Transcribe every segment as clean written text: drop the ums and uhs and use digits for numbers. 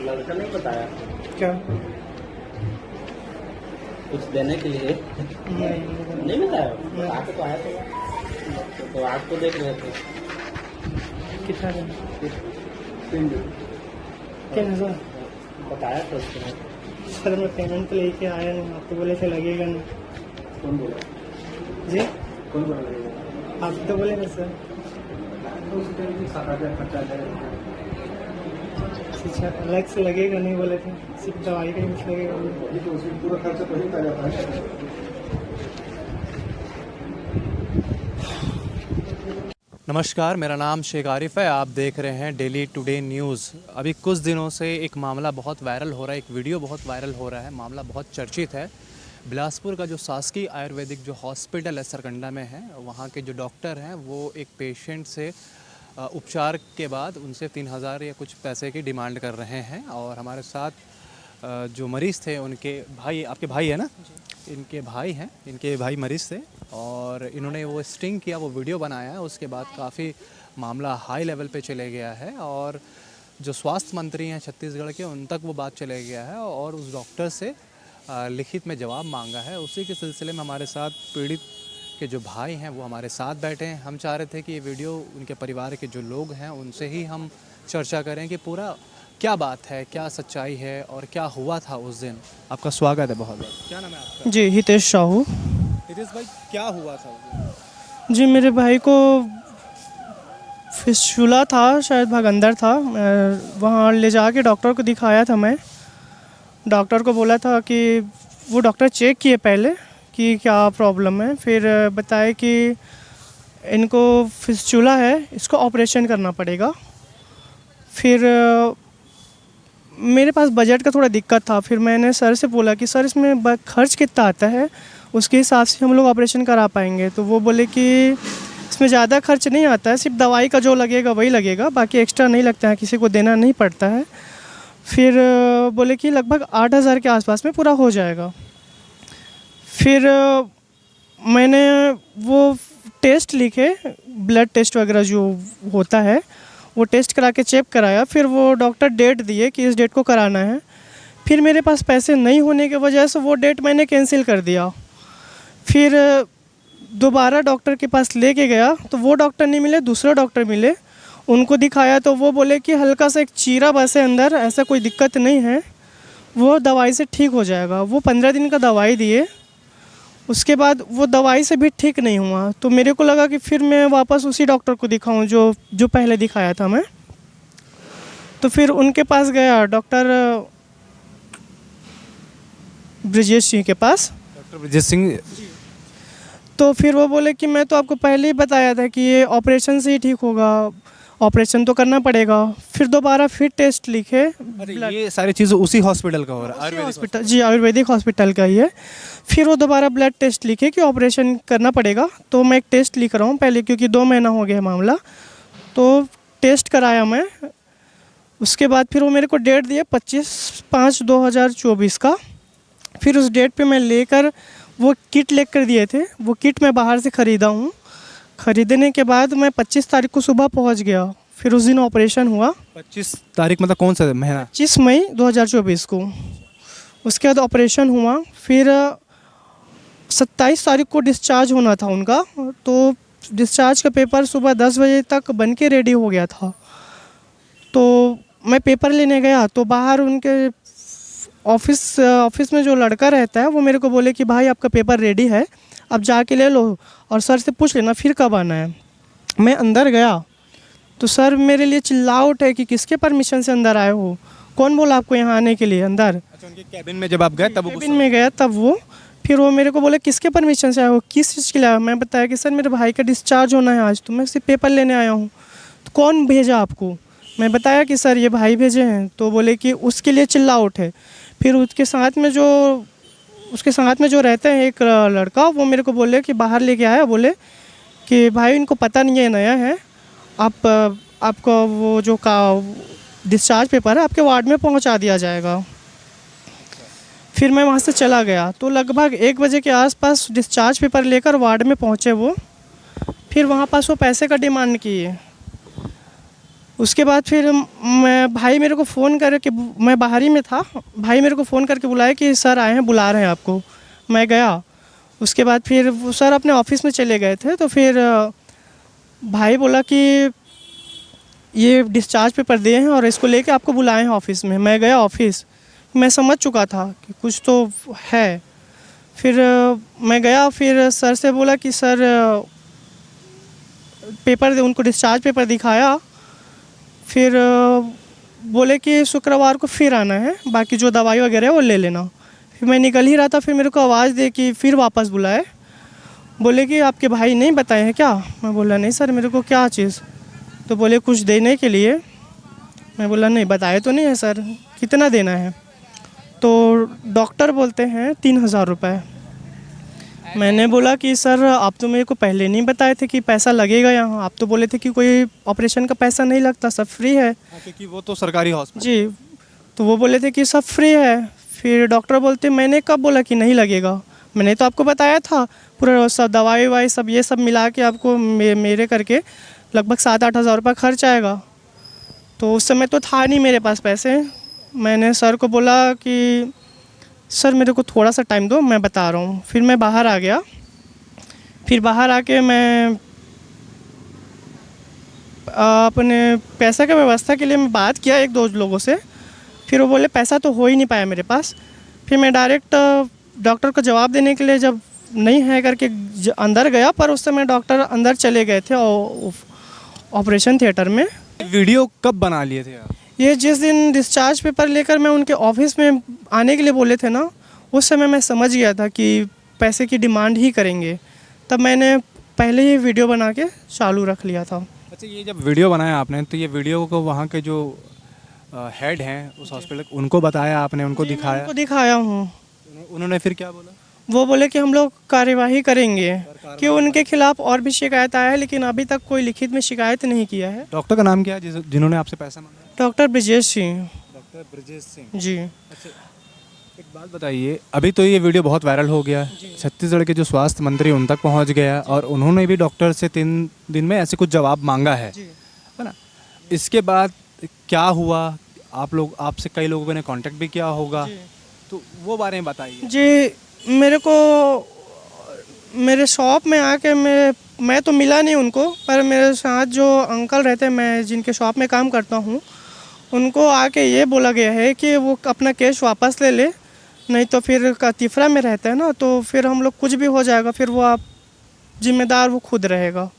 लड़का नहीं बताया क्या? कुछ देने के लिए? नहीं बताया? नहीं। आके तो आया तो आपको देख रहे थे। कितना देना? 3,000 बताया था उसने। सर मैं पेमेंट लेके आया नहीं, आपको बोले थे लगेगा नहीं। कौन बोला? जी कौन बोला लगेगा? आप तो बोले ना सर। 7,000 खर्चा जाएगा। अच्छा अलग से लगेगा नहीं बोले थे, सिर्फ दवाई का ही कुछ लगेगा। अभी तो उसमें पूरा खर्चा तो ही जाता है। नमस्कार, मेरा नाम शेख आरिफ है। आप देख रहे हैं डेली टुडे न्यूज़। अभी कुछ दिनों से एक मामला बहुत वायरल हो रहा है, एक वीडियो बहुत वायरल हो रहा है, मामला बहुत चर्चित है। बिलासपुर का जो शासकीय आयुर्वेदिक जो हॉस्पिटल है सरकंडा में है, वहाँ के जो डॉक्टर हैं वो एक पेशेंट से उपचार के बाद उनसे 3,000 या कुछ पैसे की डिमांड कर रहे हैं। और हमारे साथ जो मरीज़ थे उनके भाई, आपके भाई है ना? इनके भाई हैं, इनके भाई मरीज़ थे और इन्होंने वो स्टिंग किया, वो वीडियो बनाया है। उसके बाद काफ़ी मामला हाई लेवल पे चले गया है और जो स्वास्थ्य मंत्री हैं छत्तीसगढ़ के, उन तक वो बात चले गया है और उस डॉक्टर से लिखित में जवाब मांगा है। उसी के सिलसिले में हमारे साथ पीड़ित के जो भाई हैं वो हमारे साथ बैठे हैं। हम चाह रहे थे कि ये वीडियो उनके परिवार के जो लोग हैं उनसे ही हम चर्चा करें कि पूरा क्या बात है, क्या सच्चाई है और क्या हुआ था उस दिन। आपका स्वागत है बहुत बहुत। क्या नाम है आपका? जी हितेश साहू। हितेश भाई, क्या हुआ था उस दिन? जी मेरे भाई को फिस्टुला था, शायद भगंदर था। वहाँ ले जाके डॉक्टर को दिखाया था मैं। डॉक्टर को बोला था कि वो डॉक्टर चेक किए पहले कि क्या प्रॉब्लम है, फिर बताए कि इनको फिस्टुला है, इसको ऑपरेशन करना पड़ेगा। फिर मेरे पास बजट का थोड़ा दिक्कत था, फिर मैंने सर से बोला कि सर इसमें खर्च कितना आता है, उसके हिसाब से हम लोग ऑपरेशन करा पाएंगे। तो वो बोले कि इसमें ज़्यादा खर्च नहीं आता है, सिर्फ दवाई का जो लगेगा वही लगेगा, बाकी एक्स्ट्रा नहीं लगता है, किसी को देना नहीं पड़ता है। फिर बोले कि लगभग 8,000 के आसपास में पूरा हो जाएगा। फिर मैंने वो टेस्ट लिखे, ब्लड टेस्ट वगैरह जो होता है वो टेस्ट करा के चेक कराया। फिर वो डॉक्टर डेट दिए कि इस डेट को कराना है। फिर मेरे पास पैसे नहीं होने की वजह से वो डेट मैंने कैंसिल कर दिया। फिर दोबारा डॉक्टर के पास लेके गया तो वो डॉक्टर नहीं मिले, दूसरे डॉक्टर मिले। उनको दिखाया तो वो बोले कि हल्का सा एक चीरा बस है अंदर, ऐसा कोई दिक्कत नहीं है, वो दवाई से ठीक हो जाएगा। वो 15 दिन का दवाई दिए, उसके बाद वो दवाई से भी ठीक नहीं हुआ। तो मेरे को लगा कि फिर मैं वापस उसी डॉक्टर को दिखाऊं जो पहले दिखाया था मैं। तो फिर उनके पास गया, डॉक्टर ब्रिजेश सिंह के पास। डॉक्टर ब्रिजेश सिंह। तो फिर वो बोले कि मैं तो आपको पहले ही बताया था कि ये ऑपरेशन से ही ठीक होगा, ऑपरेशन तो करना पड़ेगा। फिर दोबारा फिर टेस्ट लिखे। अरे ये सारी चीज़ उसी हॉस्पिटल का हो रहा है? आयुर्वेदिक हॉस्पिटल? जी आयुर्वेदिक हॉस्पिटल का ही है। फिर वो दोबारा ब्लड टेस्ट लिखे कि ऑपरेशन करना पड़ेगा। तो मैं एक टेस्ट लिख रहा हूँ पहले, क्योंकि 2 महीना हो गया मामला। तो टेस्ट कराया मैं। उसके बाद फिर वो मेरे को डेट दिया 25/5/2024 का। फिर उस डेट पे मैं लेकर वो किट लेकर दिए थे, वो किट मैं बाहर से ख़रीदा हूँ। ख़रीदने के बाद मैं 25 तारीख को सुबह पहुँच गया। फिर उस दिन ऑपरेशन हुआ। 25 तारीख मतलब कौन सा महीना? 25 मई 2024 को। उसके बाद ऑपरेशन हुआ। फिर 27 तारीख को डिस्चार्ज होना था उनका। तो डिस्चार्ज का पेपर सुबह 10 बजे तक बन के रेडी हो गया था। तो मैं पेपर लेने गया तो बाहर उनके ऑफिस में जो लड़का रहता है वो मेरे को बोले कि भाई आपका पेपर रेडी है, अब जाके ले लो और सर से पूछ लेना फिर कब आना है। मैं अंदर गया तो सर मेरे लिए चिल्ला उठे कि किसके परमिशन से अंदर आए हो, कौन बोला आपको यहाँ आने के लिए अंदर? अच्छा, उनके कैबिन में जब आप गए तब? कैबिन में गया तब वो। फिर वो मेरे को बोले किसके परमिशन से आए हो, किस चीज़ के लिए आया? मैं बताया कि सर मेरे भाई का डिस्चार्ज होना है आज, तो मैं सिर्फ पेपर लेने आया हूँ। तो कौन भेजा आपको? मैं बताया कि सर ये भाई भेजे हैं। तो बोले कि उसके लिए चिल्ला उठे। फिर उसके साथ में जो रहते हैं एक लड़का, वो मेरे को बोले कि बाहर लेके आया, बोले कि भाई इनको पता नहीं है, नया है, आपका वो जो का डिस्चार्ज पेपर है आपके वार्ड में पहुंचा दिया जाएगा। फिर मैं वहां से चला गया। तो लगभग 1 बजे के आसपास डिस्चार्ज पेपर लेकर वार्ड में पहुंचे वो। फिर वहां पास वो पैसे का डिमांड किए। उसके बाद फिर मैं भाई मेरे को फ़ोन करके, मैं बाहर ही में था, भाई मेरे को फ़ोन करके बुलाया कि सर आए हैं, बुला रहे हैं आपको। मैं गया, उसके बाद फिर वो सर अपने ऑफिस में चले गए थे। तो फिर भाई बोला कि ये डिस्चार्ज पेपर दिए हैं और इसको लेके आपको बुलाए हैं ऑफिस में। मैं गया ऑफिस, मैं समझ चुका था कि कुछ तो है। फिर मैं गया, फिर सर से बोला कि सर पेपर दे, उनको डिस्चार्ज पेपर दिखाया। फिर बोले कि शुक्रवार को फिर आना है, बाकी जो दवाई वगैरह है वो ले लेना। फिर मैं निकल ही रहा था, फिर मेरे को आवाज़ दे कि फिर वापस बुलाए। बोले कि आपके भाई नहीं बताए हैं क्या? मैं बोला नहीं सर, मेरे को क्या चीज़? तो बोले कुछ देने के लिए। मैं बोला नहीं, बताए तो नहीं है सर, कितना देना है? तो डॉक्टर बोलते हैं 3,000 रुपये। मैंने बोला कि सर आप तो मेरे को पहले नहीं बताए थे कि पैसा लगेगा यहाँ, आप तो बोले थे कि कोई ऑपरेशन का पैसा नहीं लगता, सब फ्री है। क्योंकि वो तो सरकारी हॉस्पिटल। जी, तो वो बोले थे कि सब फ्री है। फिर डॉक्टर बोलते मैंने कब बोला कि नहीं लगेगा? मैंने तो आपको बताया था, पूरा सब दवाई वाई सब ये सब मिला के आपको मेरे करके लगभग 7-8 हज़ार रुपये खर्च आएगा। तो उस समय तो था नहीं मेरे पास पैसे। मैंने सर को बोला कि सर मेरे को थोड़ा सा टाइम दो, मैं बता रहा हूँ। फिर मैं बाहर आ गया। फिर बाहर आके मैं अपने पैसा की व्यवस्था के लिए मैं बात किया 1-2 लोगों से। फिर वो बोले पैसा तो हो ही नहीं पाया मेरे पास। फिर मैं डायरेक्ट डॉक्टर को जवाब देने के लिए जब नहीं है करके अंदर गया, पर उस समय डॉक्टर अंदर चले गए थे ऑपरेशन थिएटर में। वीडियो कब बना लिए थे आप? ये जिस दिन डिस्चार्ज पेपर लेकर मैं उनके ऑफिस में आने के लिए बोले थे ना, उस समय मैं समझ गया था कि पैसे की डिमांड ही करेंगे। तब मैंने पहले ही वीडियो बना के चालू रख लिया था। अच्छा, ये जब वीडियो बनाया आपने तो ये वीडियो को वहाँ के जो हेड हैं उस हॉस्पिटल, उनको बताया आपने, उनको दिखाया? उनको दिखाया हूँ। उन्होंने फिर क्या बोला? वो बोले कि हम लोग कार्यवाही करेंगे, कि उनके खिलाफ और भी शिकायत आया है, लेकिन अभी तक कोई लिखित में शिकायत नहीं किया है। डॉक्टर का नाम क्या है जिन्होंने आपसे पैसा मांगा? डॉक्टर ब्रजेश सिंह। डॉक्टर ब्रजेश सिंह जी। अच्छा, एक बात बताइए, अभी तो ये वीडियो बहुत वायरल हो गया, छत्तीसगढ़ के जो स्वास्थ्य मंत्री उन तक पहुंच गया और उन्होंने भी डॉक्टर से 3 दिन में ऐसे कुछ जवाब मांगा है ना? इसके बाद क्या हुआ? आपसे कई लोगों ने कांटेक्ट भी किया होगा, तो वो बारे में बताइए। जी, मेरे को मेरे शॉप में आके मैं तो मिला नहीं उनको, पर मेरे साथ जो अंकल रहते हैं, मैं जिनके शॉप में काम करता हूँ, उनको आके ये बोला गया है कि वो अपना केस वापस ले ले, नहीं तो फिर तिफरा में रहता है ना, तो फिर हम लोग कुछ भी हो जाएगा, फिर वो आप जिम्मेदार वो खुद रहेगा।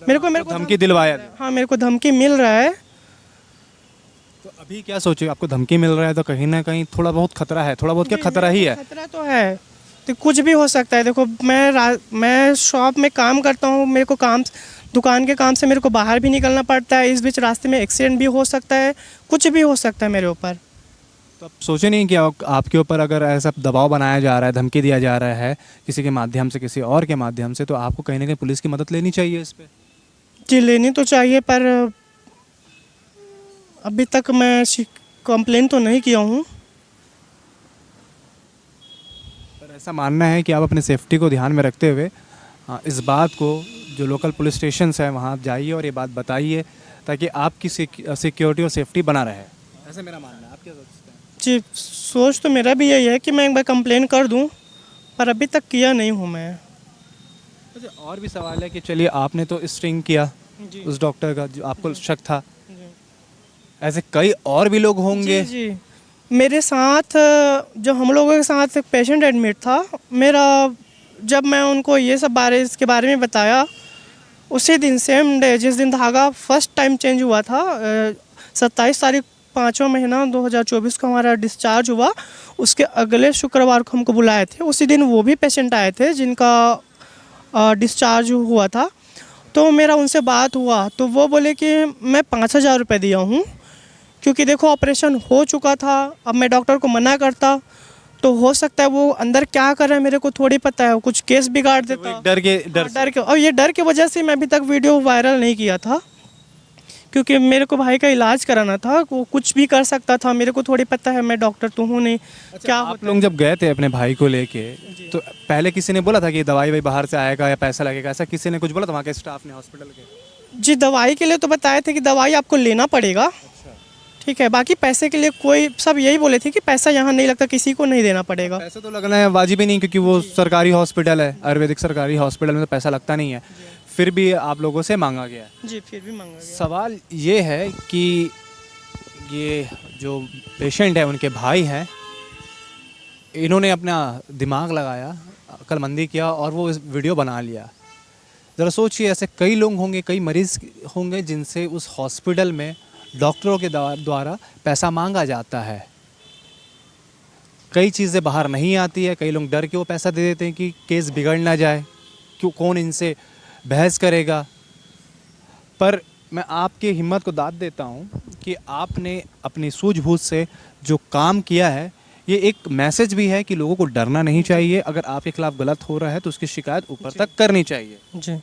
मेरे को धमकी दिलवाया? हाँ, मेरे को धमकी मिल रहा है। तो अभी क्या सोचे, आपको धमकी मिल रहा है तो कहीं ना कहीं थोड़ा बहुत खतरा है, थोड़ा बहुत क्या खतरा ही है? खतरा तो है, तो कुछ भी हो सकता है। देखो मैं शॉप में काम करता हूँ, मेरे को दुकान के काम से मेरे को बाहर भी निकलना पड़ता है, इस बीच रास्ते में एक्सीडेंट भी हो सकता है, कुछ भी हो सकता है मेरे ऊपर। तो आप सोचे नहीं कि आपके ऊपर अगर ऐसा दबाव बनाया जा रहा है, धमकी दिया जा रहा है किसी के माध्यम से, किसी और के माध्यम से, तो आपको कहीं ना कहीं पुलिस की मदद लेनी चाहिए इस पर? जी, लेनी तो चाहिए, पर अभी तक मैं कंप्लेन तो नहीं किया हूँ। पर ऐसा मानना है कि आप अपने सेफ्टी को ध्यान में रखते हुए इस बात को, जो लोकल पुलिस स्टेशन है वहाँ आप जाइए और ये बात बताइए, ताकि आपकी सिक्योरिटी और सेफ्टी बना रहे, ऐसा मेरा मानना है। आप क्या सोचते हैं? जी, सोच तो मेरा भी यही है कि मैं एक बार कंप्लेन कर दूं, पर अभी तक किया नहीं हूं मैं। अच्छा, और भी सवाल है कि चलिए आपने तो स्ट्रिंग किया उस डॉक्टर का जो आपको शक था, ऐसे कई और भी लोग होंगे? जी, मेरे साथ जो हम लोगों के साथ एक पेशेंट एडमिट था मेरा, जब मैं उनको ये सब इसके बारे में बताया, उसी दिन सेम डे जिस दिन धागा फर्स्ट टाइम चेंज हुआ था, 27 तारीख 5वां महीना 2024 को हमारा डिस्चार्ज हुआ, उसके अगले शुक्रवार को हमको बुलाए थे। उसी दिन वो भी पेशेंट आए थे जिनका डिस्चार्ज हुआ था। तो मेरा उनसे बात हुआ तो वो बोले कि मैं 5,000 रुपये दिया हूँ, क्योंकि देखो ऑपरेशन हो चुका था। अब मैं डॉक्टर को मना करता तो हो सकता है वो अंदर क्या कर रहा है मेरे को थोड़ी पता है, कुछ केस बिगाड़ देता। डर के और ये डर की वजह से मैं अभी तक वीडियो वायरल नहीं किया था, क्योंकि मेरे को भाई का इलाज कराना था, वो कुछ भी कर सकता था, मेरे को थोड़ी पता है, मैं डॉक्टर तो हूँ नहीं। अच्छा, क्या आप लोग जब गए थे अपने भाई को लेके, तो पहले किसी ने बोला था कि दवाई बाहर से आएगा या पैसा लगेगा, ऐसा किसी ने कुछ बोला था वहाँ के स्टाफ ने, हॉस्पिटल के? जी दवाई के लिए तो बताए थे कि दवाई आपको लेना पड़ेगा, ठीक है। बाकी पैसे के लिए कोई सब यही बोले थे कि पैसा यहाँ नहीं लगता, किसी को नहीं देना पड़ेगा। पैसे तो लगना है वाजिब ही नहीं, क्योंकि वो सरकारी हॉस्पिटल है, आयुर्वेदिक सरकारी हॉस्पिटल में तो पैसा लगता नहीं है, फिर भी आप लोगों से मांगा गया है। जी फिर भी मांगा गया। सवाल ये है कि ये जो पेशेंट है उनके भाई हैं, इन्होंने अपना दिमाग लगाया, अक्लमंदी किया और वो इस वीडियो बना लिया। ज़रा सोचिए, ऐसे कई लोग होंगे, कई मरीज़ होंगे जिनसे उस हॉस्पिटल में डॉक्टरों के द्वारा पैसा मांगा जाता है। कई चीज़ें बाहर नहीं आती है, कई लोग डर के वो पैसा दे देते हैं कि केस बिगड़ ना जाए, क्यों कौन इनसे बहस करेगा। पर मैं आपकी हिम्मत को दाद देता हूँ कि आपने अपनी सूझबूझ से जो काम किया है, ये एक मैसेज भी है कि लोगों को डरना नहीं चाहिए। अगर आपके खिलाफ़ गलत हो रहा है तो उसकी शिकायत ऊपर तक करनी चाहिए। जी